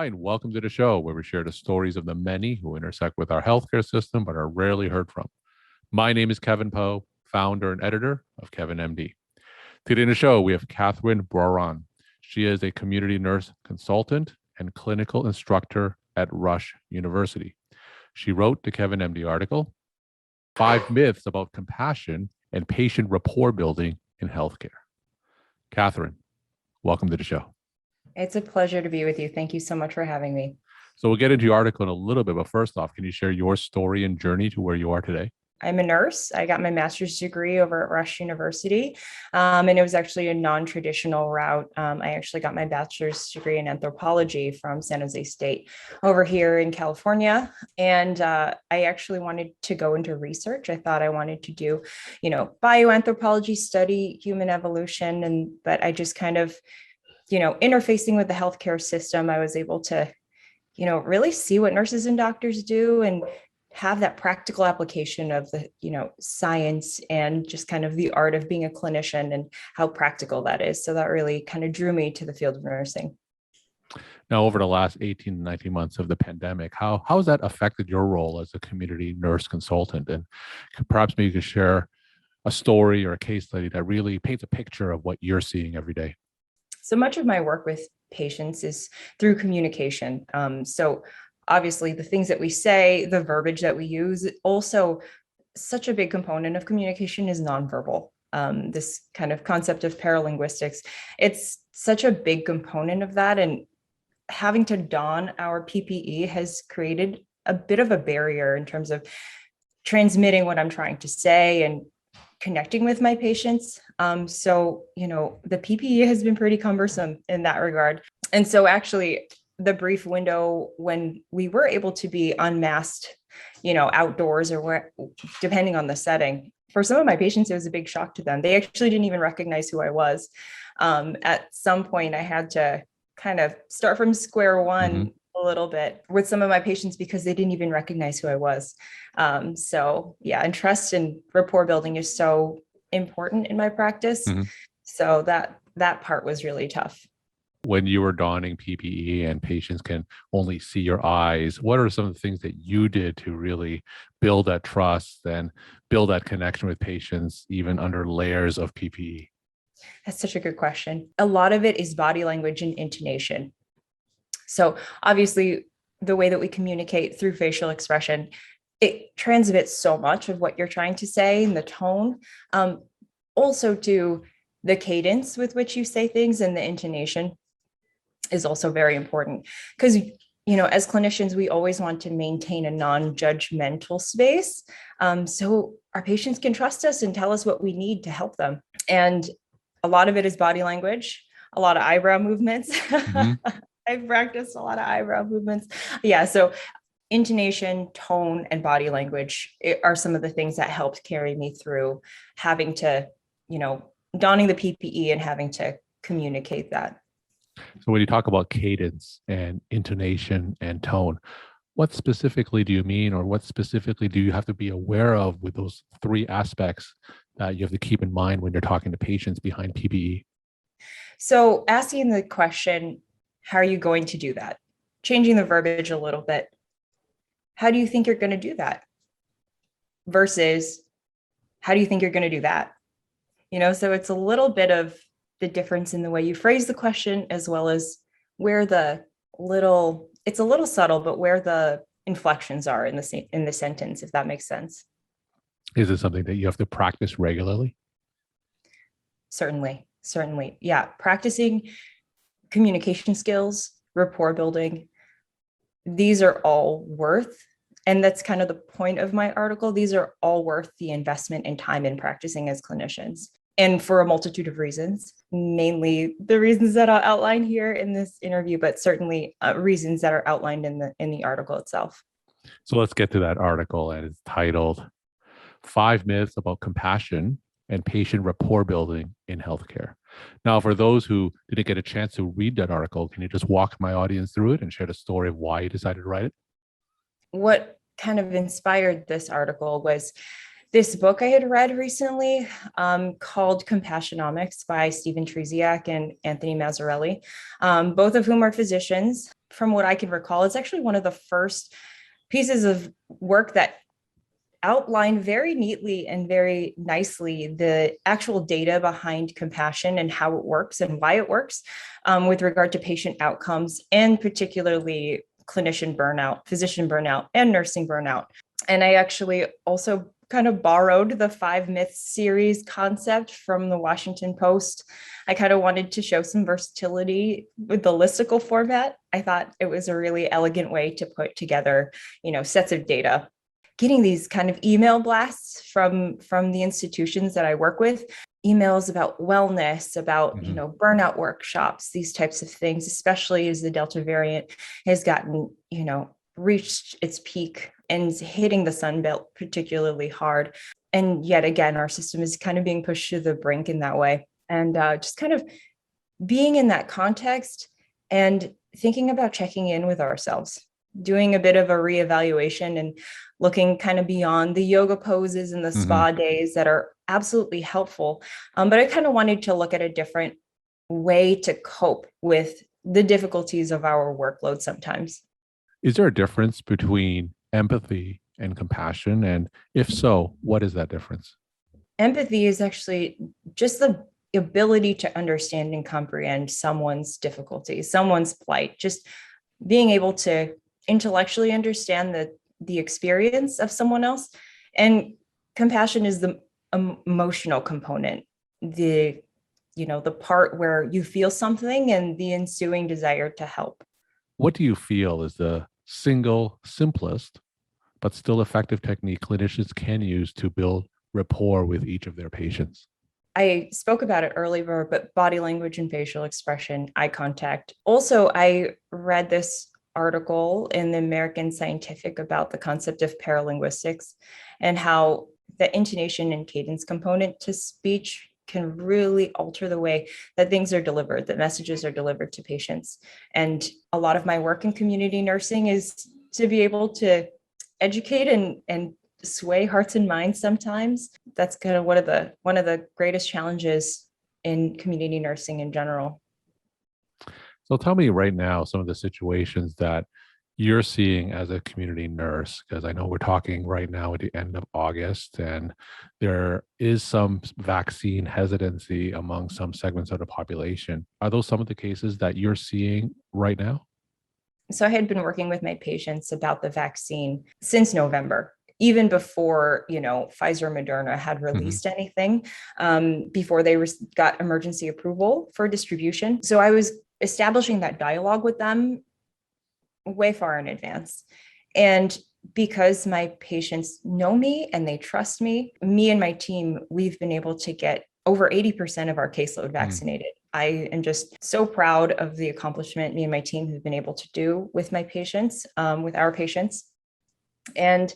Hi, and welcome to the show where we share the stories of the many who intersect with our healthcare system but are rarely heard from. My name is Kevin Poe, founder and editor of Kevin MD. Today in the show, we have Katherine Buaron. She is a community nurse consultant and clinical instructor at Rush University. She wrote the Kevin MD article, 5 Myths About Compassion and Patient Rapport Building in Healthcare. Katherine, welcome to the show. It's a pleasure to be with you. Thank you so much for having me. So we'll get into your article in a little bit, but first off, can you share your story and journey to where you are today? I'm a nurse. I got my master's degree over at Rush University, and it was actually a non-traditional route. I actually got my bachelor's degree in anthropology from San Jose State over here in California. And I actually wanted to go into research. I thought I wanted to do, bioanthropology, study human evolution, but I just kind of, interfacing with the healthcare system, I was able to, really see what nurses and doctors do and have that practical application of the, science and just kind of the art of being a clinician and how practical that is. So that really kind of drew me to the field of nursing. Now, over the last 18 to 19 months of the pandemic, how has that affected your role as a community nurse consultant? And perhaps maybe you could share a story or a case study that really paints a picture of what you're seeing every day. So much of my work with patients is through communication. So obviously the things that we say, the verbiage that we use, also such a big component of communication is nonverbal. This kind of concept of paralinguistics, it's such a big component of that. And having to don our PPE has created a bit of a barrier in terms of transmitting what I'm trying to say and connecting with my patients. So, the PPE has been pretty cumbersome in that regard. And so actually, the brief window when we were able to be unmasked, outdoors or where, depending on the setting, for some of my patients, it was a big shock to them. They actually didn't even recognize who I was. At some point, I had to kind of start from square one a little bit with some of my patients because they didn't even recognize who I was. And trust and rapport building is so important in my practice. So that part was really tough. When you were donning PPE and patients can only see your eyes, what are some of the things that you did to really build that trust and build that connection with patients, even under layers of PPE? That's such a good question. A lot of it is body language and intonation. So obviously, the way that we communicate through facial expression, it transmits so much of what you're trying to say and the tone. Also to the cadence with which you say things and the intonation is also very important because, as clinicians, we always want to maintain a non-judgmental space. So our patients can trust us and tell us what we need to help them. And a lot of it is body language, a lot of eyebrow movements. I've practiced a lot of eyebrow movements. Yeah. So intonation, tone, and body language are some of the things that helped carry me through having to, donning the PPE and having to communicate that. So when you talk about cadence and intonation and tone, what specifically do you mean, or what specifically do you have to be aware of with those three aspects that you have to keep in mind when you're talking to patients behind PPE? So asking the question, how are you going to do that? Changing the verbiage a little bit. How do you think you're going to do that? Versus, how do you think you're going to do that? So it's a little bit of the difference in the way you phrase the question, as well as where it's a little subtle, but where the inflections are in the sentence, if that makes sense. Is it something that you have to practice regularly? Certainly. Yeah. Practicing communication skills, rapport building, these are all worth, and that's kind of the point of my article, these are all worth the investment in time in practicing as clinicians. And for a multitude of reasons, mainly the reasons that I'll outline here in this interview, but certainly reasons that are outlined in the article itself. So let's get to that article, and it's titled 5 Myths About Compassion and Patient Rapport Building in Healthcare. Now, for those who didn't get a chance to read that article, can you just walk my audience through it and share the story of why you decided to write it? What kind of inspired this article was this book I had read recently called Compassionomics by Stephen Trzeciak and Anthony Mazzarelli, both of whom are physicians. from what I can recall, it's actually one of the first pieces of work that outline very neatly and very nicely the actual data behind compassion and how it works and why it works with regard to patient outcomes, and particularly clinician burnout, physician burnout, and nursing burnout. And I actually also kind of borrowed the 5 Myths series concept from the Washington Post. I kind of wanted to show some versatility with the listicle format. I thought it was a really elegant way to put together, sets of data. Getting these kind of email blasts from the institutions that I work with, emails about wellness, about, burnout workshops, these types of things, especially as the Delta variant has gotten, reached its peak and is hitting the Sun Belt particularly hard. And yet again, our system is kind of being pushed to the brink in that way. And just kind of being in that context and thinking about checking in with ourselves, doing a bit of a reevaluation and looking kind of beyond the yoga poses and the spa days that are absolutely helpful. But I kind of wanted to look at a different way to cope with the difficulties of our workload sometimes. Is there a difference between empathy and compassion? And if so, what is that difference? Empathy is actually just the ability to understand and comprehend someone's difficulty, someone's plight, just being able to intellectually understand the experience of someone else. And compassion is the emotional component, the part where you feel something and the ensuing desire to help. What do you feel is the single simplest but still effective technique clinicians can use to build rapport with each of their patients? I spoke about it earlier, but body language and facial expression, eye contact. Also, I read this article in the American Scientific about the concept of paralinguistics and how the intonation and cadence component to speech can really alter the way that things are delivered, that messages are delivered to patients. And a lot of my work in community nursing is to be able to educate and sway hearts and minds sometimes. That's kind of one of the greatest challenges in community nursing in general. So tell me right now some of the situations that you're seeing as a community nurse, because I know we're talking right now at the end of August, and there is some vaccine hesitancy among some segments of the population. Are those some of the cases that you're seeing right now? So I had been working with my patients about the vaccine since November, even before, Pfizer and Moderna had released anything, before they got emergency approval for distribution. So I was establishing that dialogue with them way far in advance. And because my patients know me and they trust me and my team, we've been able to get over 80% of our caseload vaccinated. I am just so proud of the accomplishment me and my team have been able to do with my patients, with our patients. And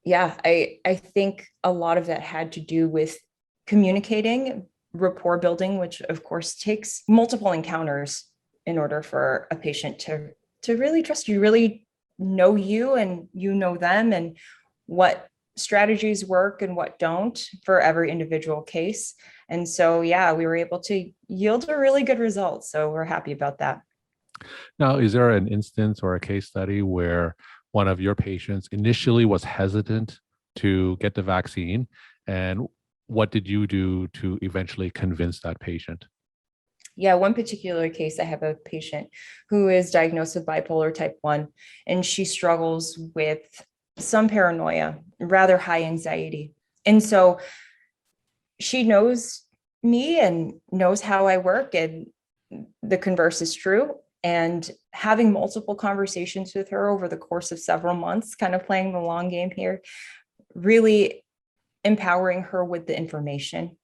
yeah, I think a lot of that had to do with communicating, rapport building, which of course takes multiple encounters in order for a patient to really trust you, really know you and you know them, and what strategies work and what don't for every individual case. And so, yeah, we were able to yield a really good result. So we're happy about that. Now, is there an instance or a case study where one of your patients initially was hesitant to get the vaccine? And what did you do to eventually convince that patient? Yeah, one particular case, I have a patient who is diagnosed with bipolar type 1, and she struggles with some paranoia, rather high anxiety. And so she knows me and knows how I work, and the converse is true. And having multiple conversations with her over the course of several months, kind of playing the long game here, really empowering her with the information,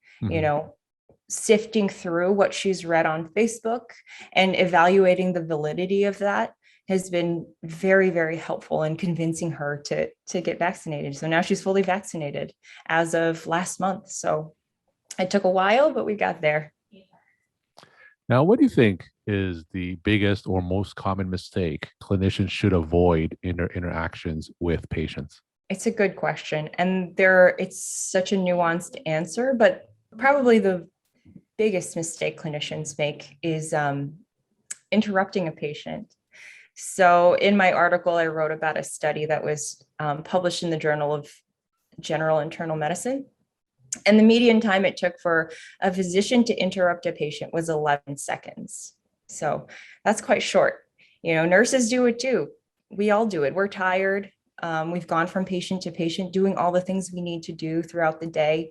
sifting through what she's read on Facebook and evaluating the validity of that has been very, very helpful in convincing her to get vaccinated. So now she's fully vaccinated as of last month. So it took a while, but we got there. Now, what do you think is the biggest or most common mistake clinicians should avoid in their interactions with patients? It's a good question. And it's such a nuanced answer, but probably the biggest mistake clinicians make is interrupting a patient. So in my article, I wrote about a study that was published in the Journal of General Internal Medicine. And the median time it took for a physician to interrupt a patient was 11 seconds. So that's quite short. Nurses do it too. We all do it. We're tired. We've gone from patient to patient doing all the things we need to do throughout the day.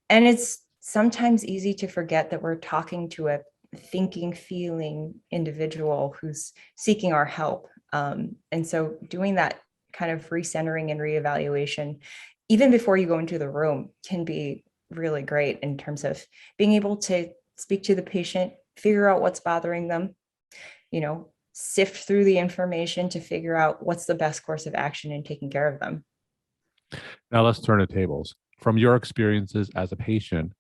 And it's sometimes easy to forget that we're talking to a thinking, feeling individual who's seeking our help. And so doing that kind of recentering and reevaluation, even before you go into the room, can be really great in terms of being able to speak to the patient, figure out what's bothering them, sift through the information to figure out what's the best course of action in taking care of them. Now let's turn the tables. From your experiences as a patient,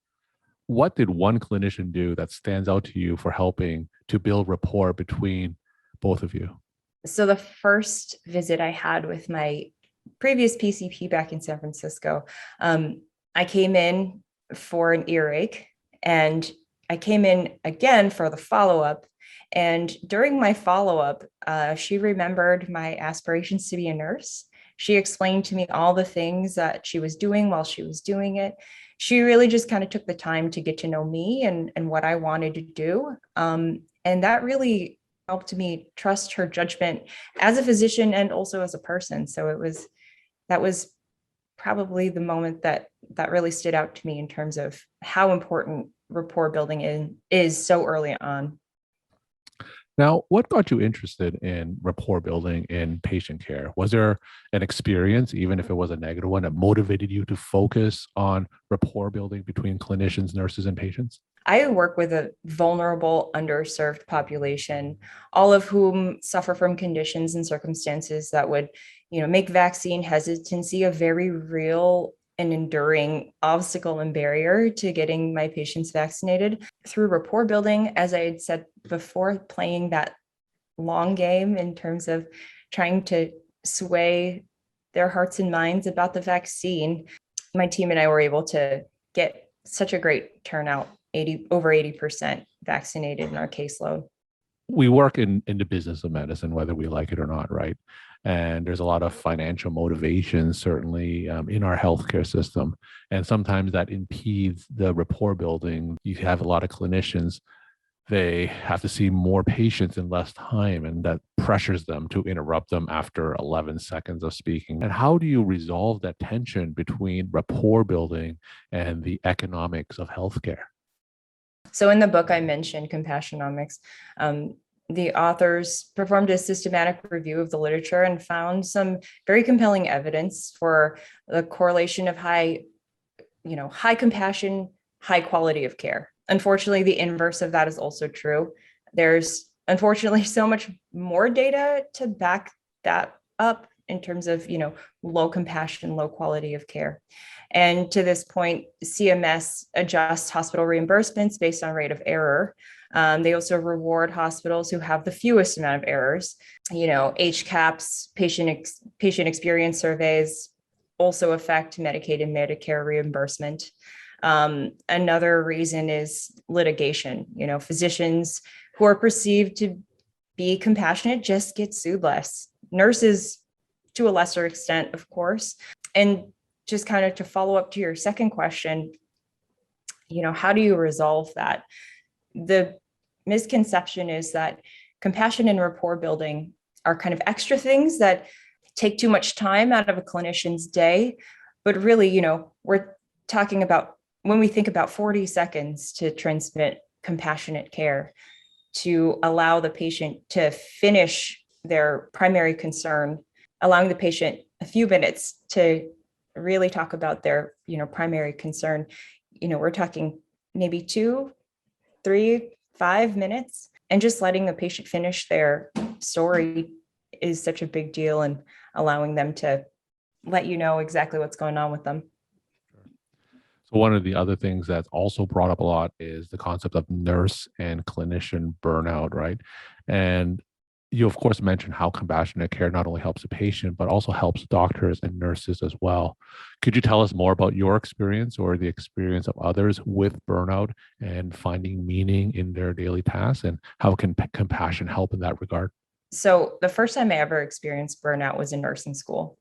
what did one clinician do that stands out to you for helping to build rapport between both of you? So the first visit I had with my previous PCP back in San Francisco, I came in for an earache, and I came in again for the follow-up. And during my follow-up, she remembered my aspirations to be a nurse. She explained to me all the things that she was doing while she was doing it. She really just kind of took the time to get to know me and what I wanted to do. And that really helped me trust her judgment as a physician and also as a person. So that was probably the moment that really stood out to me in terms of how important rapport building is so early on. Now, what got you interested in rapport building in patient care? Was there an experience, even if it was a negative one, that motivated you to focus on rapport building between clinicians, nurses, and patients? I work with a vulnerable, underserved population, all of whom suffer from conditions and circumstances that would, make vaccine hesitancy a very real and enduring obstacle and barrier to getting my patients vaccinated. Through rapport building, as I had said before, playing that long game in terms of trying to sway their hearts and minds about the vaccine, my team and I were able to get such a great turnout, over 80% vaccinated in our caseload. We work in the business of medicine, whether we like it or not, right? And there's a lot of financial motivation, certainly in our healthcare system. And sometimes that impedes the rapport building. You have a lot of clinicians, they have to see more patients in less time, and that pressures them to interrupt them after 11 seconds of speaking. And how do you resolve that tension between rapport building and the economics of healthcare? So in the book I mentioned, Compassionomics, the authors performed a systematic review of the literature and found some very compelling evidence for the correlation of high compassion, high quality of care. Unfortunately, the inverse of that is also true. There's unfortunately so much more data to back that up in terms of, low compassion, low quality of care. And to this point, CMS adjusts hospital reimbursements based on rate of error. They also reward hospitals who have the fewest amount of errors. HCAHPS, patient experience surveys also affect Medicaid and Medicare reimbursement. Another reason is litigation. Physicians who are perceived to be compassionate just get sued less. Nurses, to a lesser extent, of course. And just kind of to follow up to your second question, how do you resolve that? The misconception is that compassion and rapport building are kind of extra things that take too much time out of a clinician's day. But really, we're talking about, when we think about 40 seconds to transmit compassionate care, to allow the patient to finish their primary concern, allowing the patient a few minutes to really talk about their, primary concern. We're talking maybe 2, 3, 5 minutes, and just letting the patient finish their story is such a big deal, and allowing them to let you know exactly what's going on with them. So one of the other things that's also brought up a lot is the concept of nurse and clinician burnout, right? And you, of course, mentioned how compassionate care not only helps the patient, but also helps doctors and nurses as well. Could you tell us more about your experience or the experience of others with burnout and finding meaning in their daily tasks, and how can compassion help in that regard? So the first time I ever experienced burnout was in nursing school.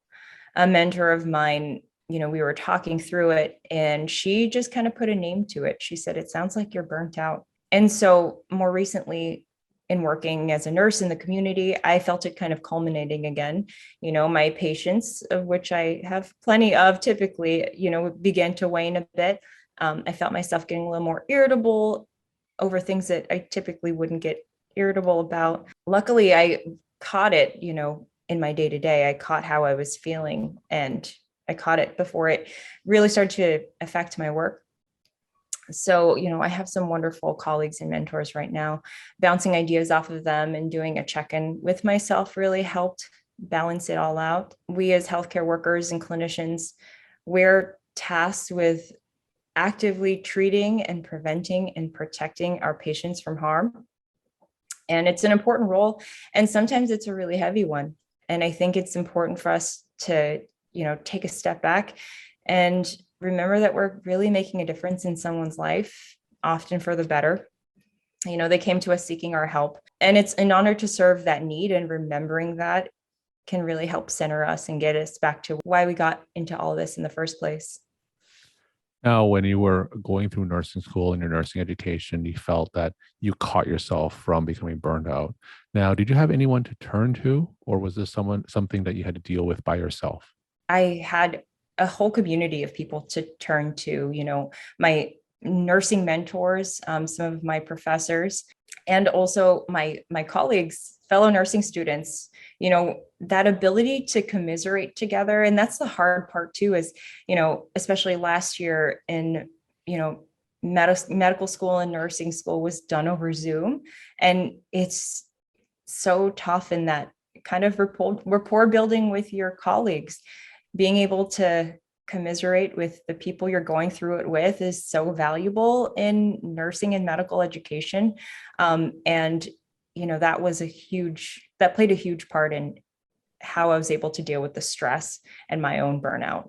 A mentor of mine, we were talking through it and she just kind of put a name to it. She said, "It sounds like you're burnt out." And so more recently, in working as a nurse in the community, I felt it kind of culminating again. My patients, of which I have plenty of typically, began to wane a bit. I felt myself getting a little more irritable over things that I typically wouldn't get irritable about. Luckily, I caught it, in my day to day. I caught how I was feeling and I caught it before it really started to affect my work. So, I have some wonderful colleagues and mentors right now. Bouncing ideas off of them and doing a check-in with myself really helped balance it all out. We as healthcare workers and clinicians, we're tasked with actively treating and preventing and protecting our patients from harm. And it's an important role. And sometimes it's a really heavy one. And I think it's important for us to, take a step back and remember that we're really making a difference in someone's life, often for the better. They came to us seeking our help. And it's an honor to serve that need, and remembering that can really help center us and get us back to why we got into all this in the first place. Now, when you were going through nursing school and your nursing education, you felt that you caught yourself from becoming burned out. Now, did you have anyone to turn to, or was this something that you had to deal with by yourself? I had a whole community of people to turn to, my nursing mentors, some of my professors, and also my colleagues, fellow nursing students. That ability to commiserate together. And that's the hard part too, is, especially last year in, medical school and nursing school was done over Zoom. And it's so tough in that kind of rapport building with your colleagues. Being able to commiserate with the people you're going through it with is so valuable in nursing and medical education. And, that played a huge part in how I was able to deal with the stress and my own burnout.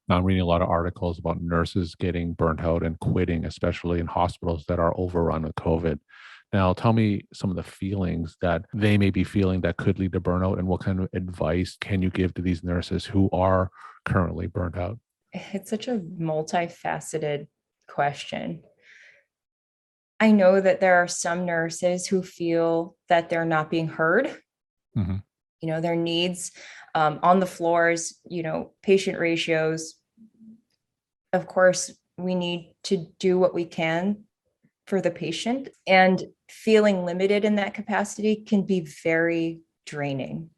Now, I'm reading a lot of articles about nurses getting burnt out and quitting, especially in hospitals that are overrun with COVID. Now, tell me some of the feelings that they may be feeling that could lead to burnout, and what kind of advice can you give to these nurses who are currently burnt out? It's such a multifaceted question. I know that there are some nurses who feel that they're not being heard. Mm-hmm. Their needs on the floors, patient ratios. Of course, we need to do what we can for the patient, and feeling limited in that capacity can be very draining.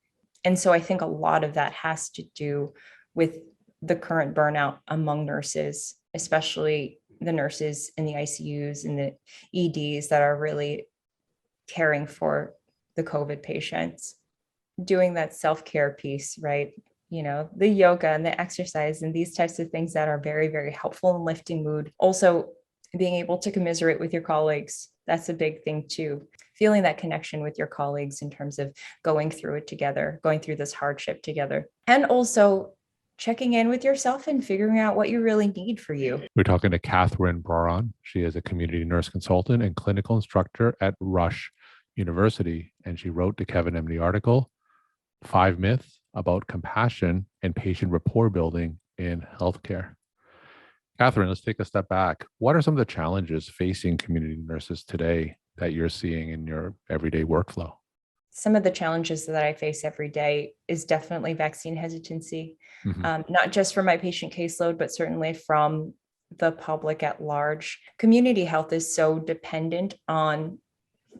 And so I think a lot of that has to do with the current burnout among nurses, especially the nurses in the ICUs and the EDs that are really caring for the COVID patients. Doing that self-care piece, right? The yoga and the exercise and these types of things that are very, very helpful in lifting mood. Also, being able to commiserate with your colleagues. That's a big thing too. Feeling that connection with your colleagues in terms of going through it together, going through this hardship together. And also checking in with yourself and figuring out what you really need for you. We're talking to Katherine Buaron. She is a community nurse consultant and clinical instructor at Rush University. And she wrote the Kevin MD article, 5 Myths About Compassion and Patient Rapport Building in Healthcare. Katherine, let's take a step back. What are some of the challenges facing community nurses today that you're seeing in your everyday workflow? Some of the challenges that I face every day is definitely vaccine hesitancy, Mm-hmm. not just from my patient caseload, but certainly from the public at large. Community health is so dependent on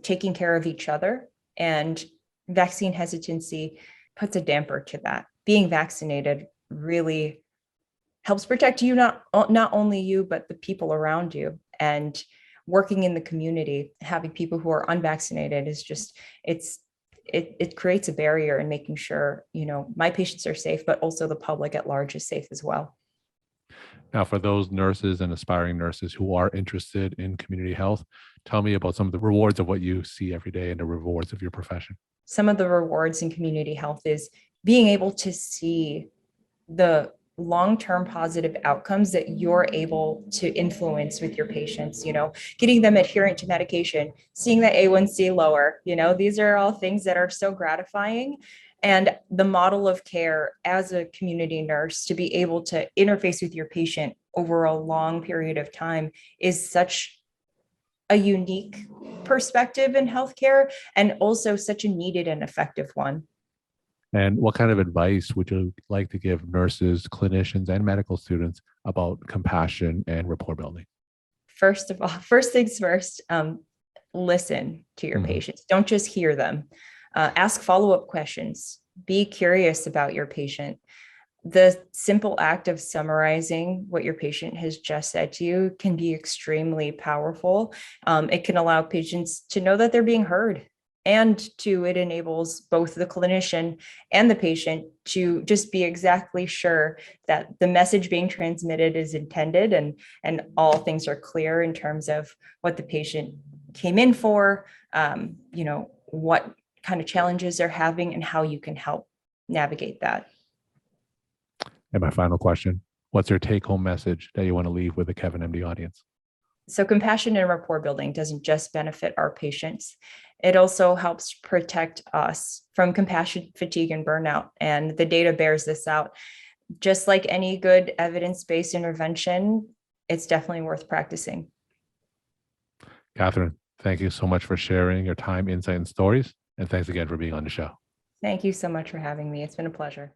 taking care of each other, and vaccine hesitancy puts a damper to that. Being vaccinated really helps protect you, not only you, but the people around you. And working in the community, having people who are unvaccinated is just, it creates a barrier in making sure, my patients are safe, but also the public at large is safe as well. Now, for those nurses and aspiring nurses who are interested in community health, tell me about some of the rewards of what you see every day and the rewards of your profession. Some of the rewards in community health is being able to see the long-term positive outcomes that you're able to influence with your patients, getting them adherent to medication, seeing that A1C lower, these are all things that are so gratifying. And the model of care as a community nurse to be able to interface with your patient over a long period of time is such a unique perspective in healthcare, and also such a needed and effective one. And what kind of advice would you like to give nurses, clinicians, and medical students about compassion and rapport building? First of all, first things first, listen to your patients. Don't just hear them. Ask follow-up questions. Be curious about your patient. The simple act of summarizing what your patient has just said to you can be extremely powerful. It can allow patients to know that they're being heard, and it enables both the clinician and the patient to just be exactly sure that the message being transmitted is intended, and all things are clear in terms of what the patient came in for, what kind of challenges they're having, and how you can help navigate that. And my final question, what's your take-home message that you want to leave with the Kevin MD audience? So compassion and rapport building doesn't just benefit our patients. It also helps protect us from compassion fatigue and burnout. And the data bears this out. Just like any good evidence-based intervention, it's definitely worth practicing. Katherine, thank you so much for sharing your time, insight, and stories. And thanks again for being on the show. Thank you so much for having me. It's been a pleasure.